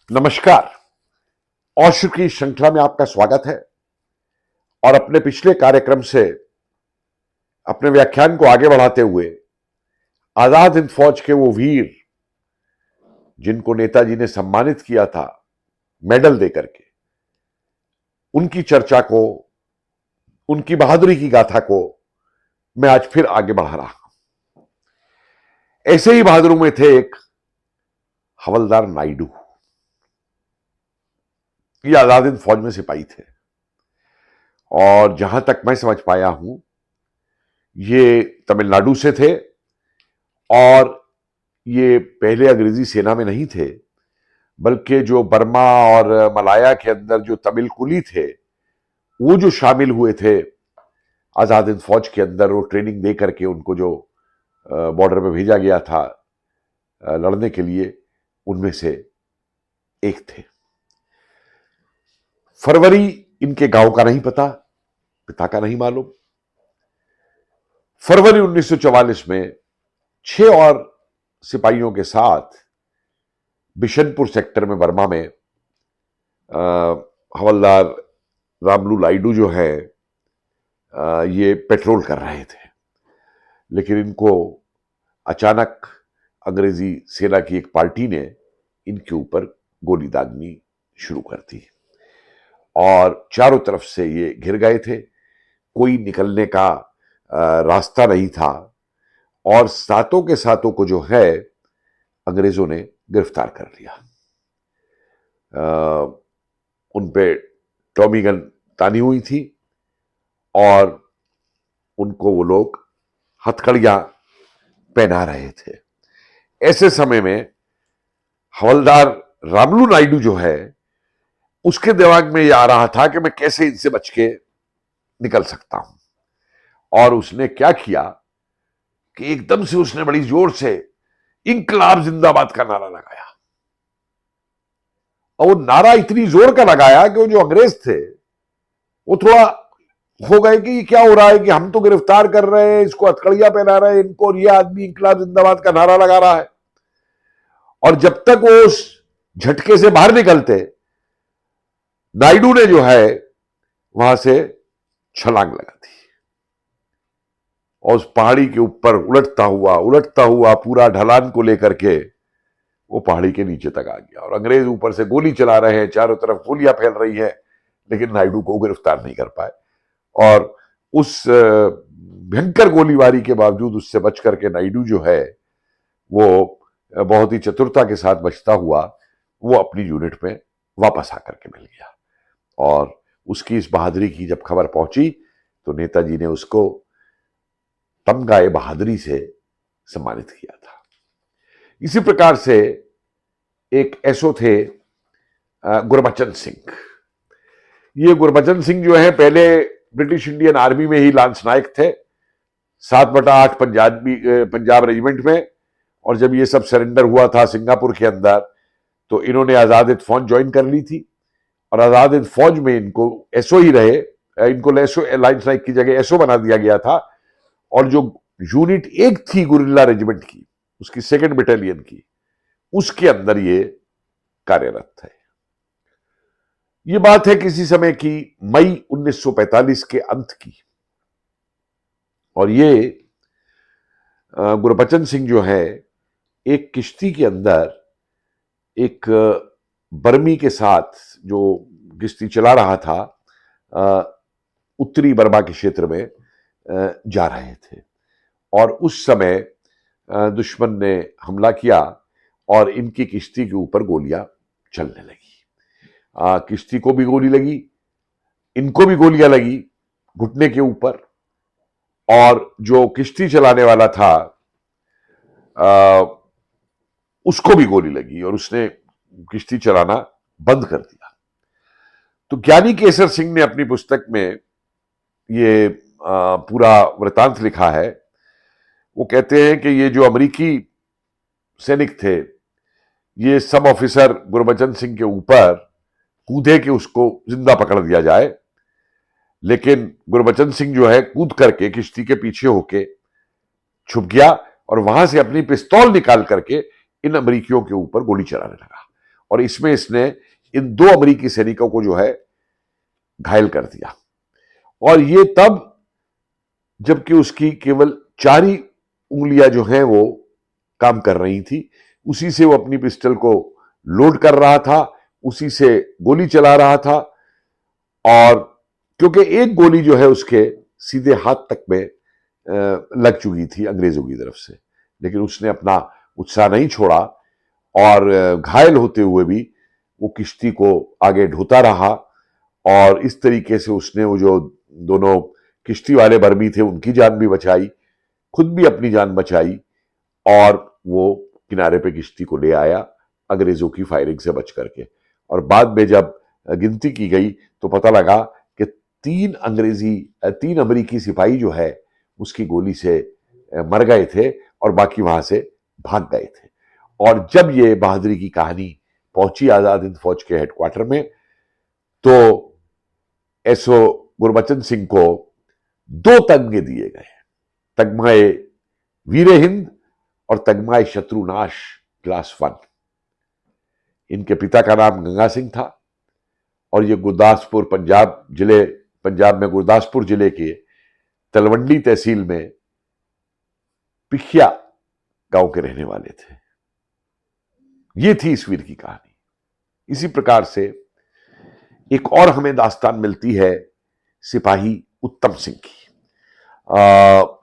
नमस्कार। औशु की श्रृंखला में आपका स्वागत है। और अपने पिछले कार्यक्रम से अपने व्याख्यान को आगे बढ़ाते हुए आजाद हिंद फौज के वो वीर जिनको नेताजी ने सम्मानित किया था मेडल देकर के, उनकी चर्चा को, उनकी बहादुरी की गाथा को मैं आज फिर आगे बढ़ा रहा हूं। ऐसे ही बहादुरों में थे एक हवलदार नायडू। ये आजाद हिंद फौज में सिपाही थे और जहां तक मैं समझ पाया हूं ये तमिलनाडु से थे और ये पहले अंग्रेजी सेना में नहीं थे, बल्कि जो बर्मा और मलाया के अंदर जो तमिल कुली थे वो जो शामिल हुए थे आजाद हिंद फौज के अंदर, वो ट्रेनिंग दे करके उनको जो बॉर्डर पे भेजा गया था लड़ने के लिए, उनमें से एक थे। फरवरी इनके गांव का नहीं पता, पिता का नहीं मालूम। फरवरी 1944 में 6 और सिपाहियों के साथ बिशनपुर सेक्टर में बर्मा में हवलदार रामलू नायडू जो है ये पेट्रोल कर रहे थे, लेकिन इनको अचानक अंग्रेजी सेना की एक पार्टी ने इनके ऊपर गोली दागनी शुरू कर दी और चारों तरफ से ये घिर गए थे। कोई निकलने का रास्ता नहीं था और सातों के सातों को जो है अंग्रेजों ने गिरफ्तार कर लिया। उन पे टॉमी गन तानी हुई थी और उनको वो लोग हथकड़ियां पहना रहे थे। ऐसे समय में हवलदार रामलू नायडू जो है उसके दिमाग में यह आ रहा था कि मैं कैसे इनसे बच के निकल सकता हूं। और उसने क्या किया कि एकदम से उसने बड़ी जोर से इंकलाब जिंदाबाद का नारा लगाया। और वो नारा इतनी जोर का लगाया कि वो जो अंग्रेज थे वो थोड़ा हो गए कि ये क्या हो रहा है कि हम तो गिरफ्तार कर रहे हैं, इसको हथकड़ियां पहना रहे हैं इनको, और ये आदमी इंकलाब जिंदाबाद का नारा लगा रहा है। और जब तक वो उस झटके से बाहर निकलते, नायडू ने जो है वहां से छलांग लगा दी और उस पहाड़ी के ऊपर उलटता हुआ पूरा ढलान को लेकर के वो पहाड़ी के नीचे तक आ गया। और अंग्रेज ऊपर से गोली चला रहे हैं, चारों तरफ गोलियां फैल रही हैं, लेकिन नायडू को गिरफ्तार नहीं कर पाए। और उस भयंकर गोलीबारी के बावजूद उससे बच करके नायडू जो है वो बहुत ही चतुरता के साथ बचता हुआ वो अपनी यूनिट में वापस आकर के मिल गया। और उसकी इस बहादुरी की जब खबर पहुंची तो नेताजी ने उसको तमगा बहादुरी से सम्मानित किया था। इसी प्रकार से एक एसओ थे गुरबचन सिंह। ये गुरबचन सिंह जो है पहले ब्रिटिश इंडियन आर्मी में ही लांस नायक थे, 7/8 पंजाब रेजिमेंट में। और जब ये सब सरेंडर हुआ था सिंगापुर के अंदर तो इन्होंने आजाद हिंद फौज ज्वाइन कर ली थी और आजाद हिंद फौज में इनको एसओ ही रहे। इनको लांस नायक की जगह एसओ बना दिया गया था। और जो यूनिट एक थी गुरिल्ला रेजिमेंट की, उसकी 2nd बटालियन की, उसके अंदर ये कार्यरत थे। ये बात है किसी समय की मई 1945 के अंत की। और ये गुरबचन सिंह जो है एक किश्ती के अंदर एक बर्मी के साथ जो किश्ती चला रहा था उत्तरी बर्मा के क्षेत्र में जा रहे थे। और उस समय दुश्मन ने हमला किया और इनकी किश्ती के ऊपर गोलियां चलने लगी। किश्ती को भी गोली लगी, इनको भी गोलियां लगी घुटने के ऊपर। और जो किश्ती चलाने वाला था उसको भी गोली लगी और उसने किश्ती चलाना बंद कर दिया। तो ज्ञानी केसर सिंह ने अपनी पुस्तक में ये पूरा वृतांत लिखा है। वो कहते हैं कि ये जो अमेरिकी सैनिक थे ये सब ऑफिसर गुरबचन सिंह के ऊपर कूदे कि उसको जिंदा पकड़ दिया जाए, लेकिन गुरबचन सिंह जो है कूद करके किश्ती के पीछे होके छुप गया और वहां से अपनी पिस्तौल निकाल करके इन अमेरिकियों के ऊपर गोली चलाने लगा। और इसमें इसने इन 2 अमेरिकी सैनिकों को जो है घायल कर दिया। और ये तब जबकि उसकी केवल 4 ही उंगलियां जो हैं वो काम कर रही थी। उसी से वो अपनी पिस्टल को लोड कर रहा था, उसी से गोली चला रहा था। और क्योंकि एक गोली जो है उसके सीधे हाथ तक में लग चुकी थी अंग्रेजों की तरफ से, लेकिन उसने अपना उत्साह नहीं छोड़ा और घायल होते हुए भी वो किश्ती को आगे ढोता रहा। और इस तरीके से उसने वो जो दोनों किश्ती वाले बर्मी थे उनकी जान भी बचाई, खुद भी अपनी जान बचाई, और वो किनारे पे किश्ती को ले आया अंग्रेजों की फायरिंग से बच करके। और बाद में जब गिनती की गई तो पता लगा कि 3 अमेरिकी सिपाही जो है उसकी गोली से मर गए थे और बाकी वहां से भाग गए थे। और जब ये बहादुरी की कहानी पहुंची आजाद हिंद फौज के हेडक्वार्टर में, तो एसओ गुरबचन सिंह को 2 तगमे दिए गए, तगमाए वीर हिंद और तगमाए शत्रुनाश क्लास 1। इनके पिता का नाम गंगा सिंह था और ये गुरदासपुर पंजाब में गुरदासपुर जिले के तलवंडी तहसील में पिखिया गांव के रहने वाले थे। ये थी इस वीर की कहानी। इसी प्रकार से एक और हमें दास्तान मिलती है सिपाही उत्तम सिंह की।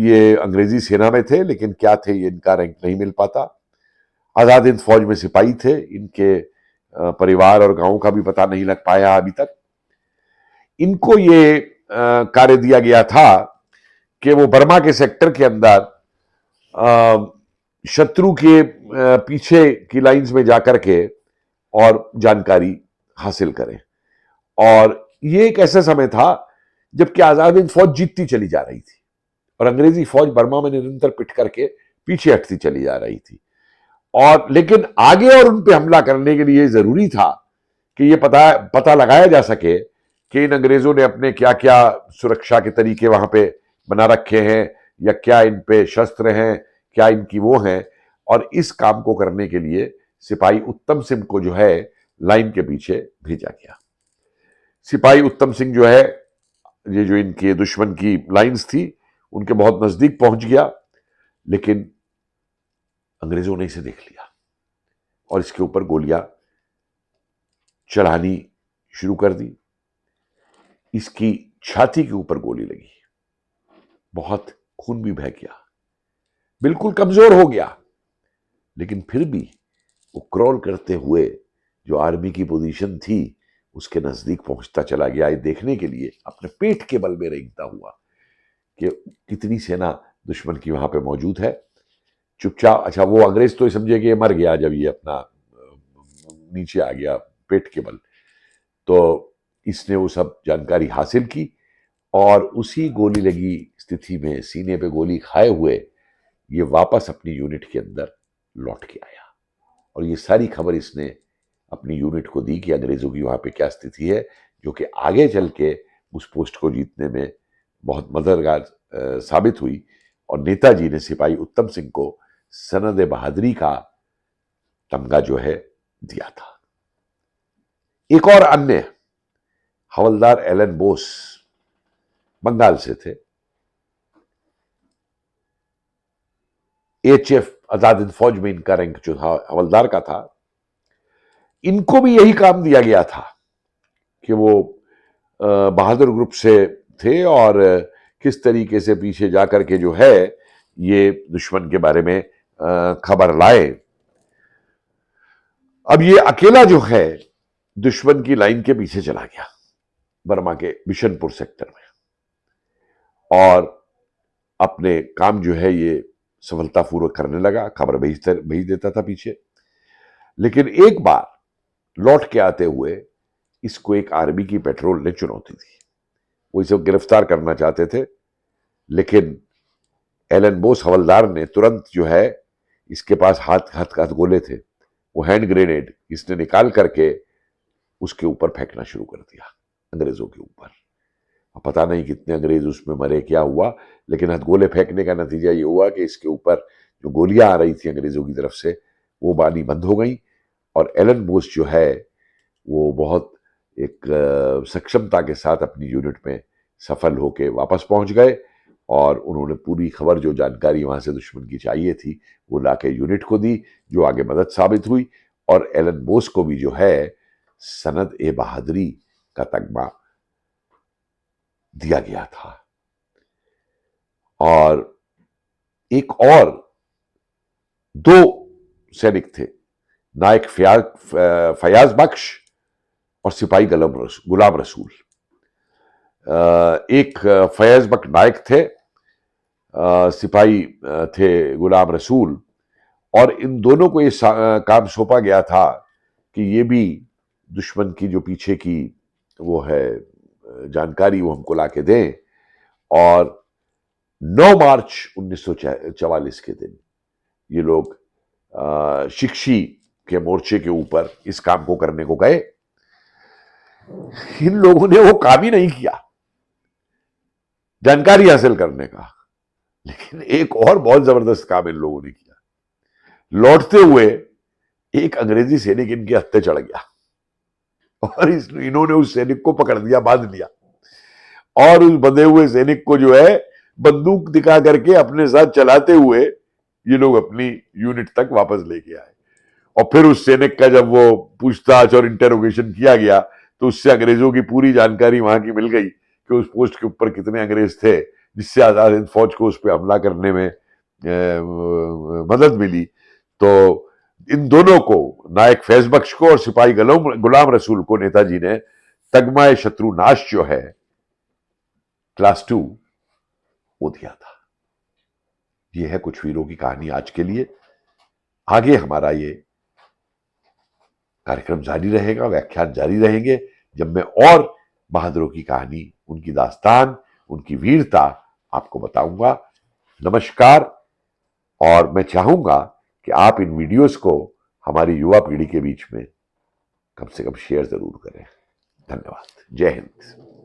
ये अंग्रेजी सेना में थे, लेकिन क्या थे ये इनका रैंक नहीं मिल पाता। आजाद हिंद फौज में सिपाही थे। इनके परिवार और गांव का भी पता नहीं लग पाया अभी तक। इनको ये कार्य दिया गया था कि वो बर्मा के सेक्टर के अंदर शत्रु के पीछे की लाइंस में जाकर के और जानकारी हासिल करें। और ये एक ऐसा समय था जबकि आजाद हिंद फौज जीतती चली जा रही थी और अंग्रेजी फौज बर्मा में निरंतर पिट करके पीछे हटती चली जा रही थी। और लेकिन आगे और उन पे हमला करने के लिए जरूरी था कि ये पता लगाया जा सके कि इन अंग्रेजों ने अपने क्या क्या सुरक्षा के तरीके वहां पे बना रखे हैं, या क्या इन पे शस्त्र हैं, क्या इनकी वो हैं। और इस काम को करने के लिए सिपाही उत्तम सिंह को जो है लाइन के पीछे भेजा गया। सिपाही उत्तम सिंह जो है ये जो इनके दुश्मन की लाइंस थी उनके बहुत नजदीक पहुंच गया, लेकिन अंग्रेजों ने इसे देख लिया और इसके ऊपर गोलियां चढ़ानी शुरू कर दी। इसकी छाती के ऊपर गोली लगी, बहुत खून भी बह गया, बिल्कुल कमजोर हो गया, लेकिन फिर भी वो क्रॉल करते हुए जो आर्मी की पोजीशन थी उसके नजदीक पहुंचता चला गया, ये देखने के लिए अपने पेट के बल में रेंगता हुआ कि कितनी सेना दुश्मन की वहां पे मौजूद है। चुपचाप, अच्छा वो अंग्रेज तो समझे कि ये मर गया जब ये अपना नीचे आ गया पेट के बल, तो इसने वो सब जानकारी हासिल की और उसी गोली लगी स्थिति में सीने पे गोली खाए हुए ये वापस अपनी यूनिट के अंदर लौट के आया। और ये सारी खबर इसने अपनी यूनिट को दी कि अंग्रेजों की वहां पे क्या स्थिति है, जो कि आगे चल के उस पोस्ट को जीतने में बहुत मददगार साबित हुई। और नेताजी ने सिपाही उत्तम सिंह को सनद बहादुरी का तमगा जो है दिया था। एक और अन्य हवलदार एलन बोस बंगाल से थे, एचएफ आजाद हिंद फौज में इनका रैंक जो था हवलदार का था। इनको भी यही काम दिया गया था कि वो बहादुर ग्रुप से थे और किस तरीके से पीछे जाकर के जो है ये दुश्मन के बारे में खबर लाए। अब ये अकेला जो है दुश्मन की लाइन के पीछे चला गया बर्मा के बिशनपुर सेक्टर में और अपने काम जो है ये सफलतापूर्वक करने लगा, खबर भेज देता था पीछे। लेकिन एक बार लौट के आते हुए इसको एक आर्मी की पेट्रोल ने चुनौती दी। वो इसे गिरफ्तार करना चाहते थे, लेकिन एलन बोस हवलदार ने तुरंत जो है इसके पास हाथ गोले थे, वो हैंड ग्रेनेड इसने निकाल करके उसके ऊपर फेंकना शुरू कर दिया, अंग्रेजों के ऊपर। पता नहीं कितने अंग्रेज उसमें मरे, क्या हुआ, लेकिन हथगोले फेंकने का नतीजा ये हुआ कि इसके ऊपर जो गोलियां आ रही थी अंग्रेजों की तरफ से वो बानी बंद हो गई और एलन बोस जो है वो बहुत एक सक्षमता के साथ अपनी यूनिट में सफल होकर वापस पहुंच गए और उन्होंने पूरी खबर, जो जानकारी वहां से दुश्मन की चाहिए थी, वो लाके यूनिट को दी, जो आगे मदद साबित हुई। और एलन बोस को भी जो है सनद ए बहादुरी का तगमा दिया गया था। और एक और दो सैनिक थे, नायक फयाज बख्श और सिपाही गुलाम रसूल। एक फयाज बख्श नायक थे, सिपाही थे गुलाम रसूल, और इन दोनों को ये काम सौंपा गया था कि ये भी दुश्मन की जो पीछे की वो है जानकारी वो हमको लाके दें। और 9 मार्च 1944 के दिन ये लोग शिक्षी के मोर्चे के ऊपर इस काम को करने को गए। इन लोगों ने वो काम ही नहीं किया जानकारी हासिल करने का, लेकिन एक और बहुत जबरदस्त काम इन लोगों ने किया। लौटते हुए एक अंग्रेजी सैनिक इनके हत्थे चढ़ गया और इन्होंने उस सैनिक को पकड़ लिया, बांध लिया, और उस बंधे हुए सैनिक को जो है बंदूक दिखा करके अपने साथ चलाते हुए ये लोग अपनी यूनिट तक वापस लेके आए। और फिर उस सैनिक का जब वो पूछताछ और इंटेरोगेशन किया गया तो उससे अंग्रेजों की पूरी जानकारी वहां की मिल गई कि उस पोस्ट के ऊपर कितने अंग्रेज थे, जिससे आजाद हिंद फौज को उस पर हमला करने में मदद मिली। तो इन दोनों को, नायक फैज बख्श को और सिपाही गुलाम रसूल को, नेताजी ने तगमाए शत्रुनाश जो है क्लास 2 वो दिया था। ये है कुछ वीरों की कहानी आज के लिए। आगे हमारा ये कार्यक्रम जारी रहेगा, व्याख्यान जारी रहेंगे, जब मैं और बहादुरों की कहानी, उनकी दास्तान, उनकी वीरता आपको बताऊंगा। नमस्कार। और मैं चाहूंगा कि आप इन वीडियोस को हमारी युवा पीढ़ी के बीच में कम से कम शेयर जरूर करें। धन्यवाद। जय हिंद।